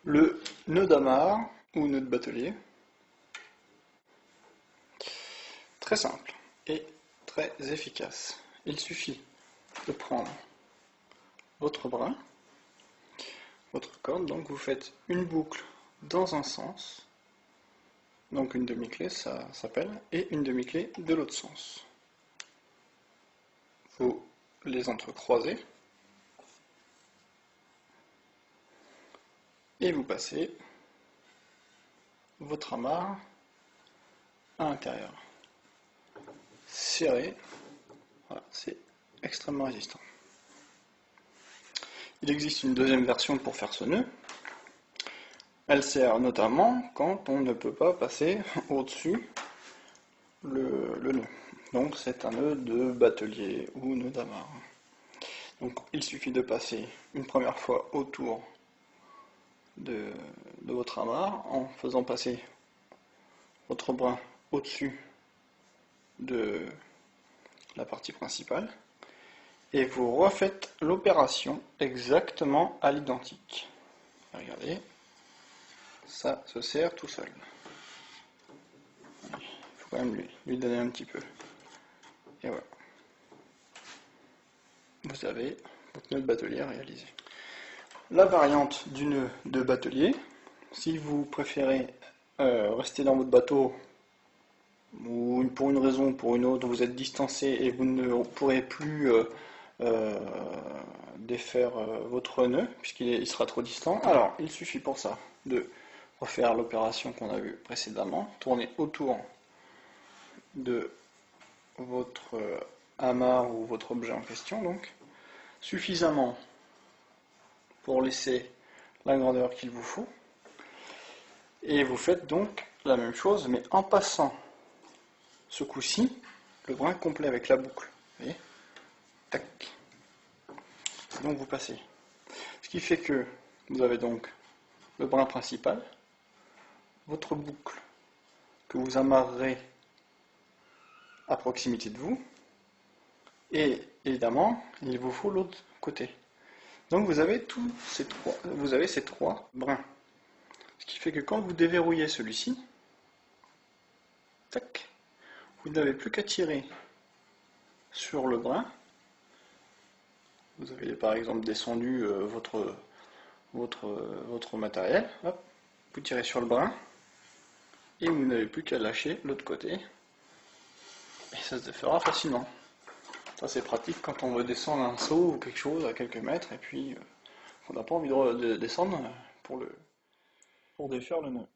Le nœud d'amarre ou nœud de batelier, très simple et très efficace. Il suffit de prendre votre brin, votre corde, donc vous faites une boucle dans un sens, donc une demi-clé ça s'appelle, et une demi-clé de l'autre sens. Vous les entrecroisez et vous passez votre amarre à l'intérieur. Serré, voilà, c'est extrêmement résistant. Il existe une deuxième version pour faire ce nœud. Elle sert notamment quand on ne peut pas passer au-dessus le nœud. Donc c'est un nœud de batelier ou nœud d'amarre. Donc il suffit de passer une première fois autour de votre amarre en faisant passer votre brin au-dessus de la partie principale et vous refaites l'opération exactement à l'identique. Regardez, ça se serre tout seul. Il faut quand même lui donner un petit peu. Et voilà. Vous avez votre nœud de batelier réalisé. La variante du nœud de batelier, si vous préférez rester dans votre bateau ou pour une raison ou pour une autre, vous êtes distancé et vous ne pourrez plus défaire votre nœud puisqu'il sera trop distant, alors il suffit pour ça de refaire l'opération qu'on a vue précédemment, tourner autour de votre amarre ou votre objet en question, donc suffisamment pour laisser la grandeur qu'il vous faut, et vous faites donc la même chose mais en passant ce coup-ci le brin complet avec la boucle. Vous voyez, tac. Donc vous passez. Ce qui fait que vous avez donc le brin principal, votre boucle que vous amarrerez à proximité de vous, et évidemment il vous faut l'autre côté. Donc vous avez ces trois brins. Ce qui fait que quand vous déverrouillez celui-ci, tac, vous n'avez plus qu'à tirer sur le brin. Vous avez par exemple descendu votre matériel, hop, vous tirez sur le brin, et vous n'avez plus qu'à lâcher l'autre côté, et ça se défera facilement. Ça c'est pratique quand on veut descendre un seau ou quelque chose à quelques mètres, et puis on n'a pas envie de descendre pour défaire le nœud.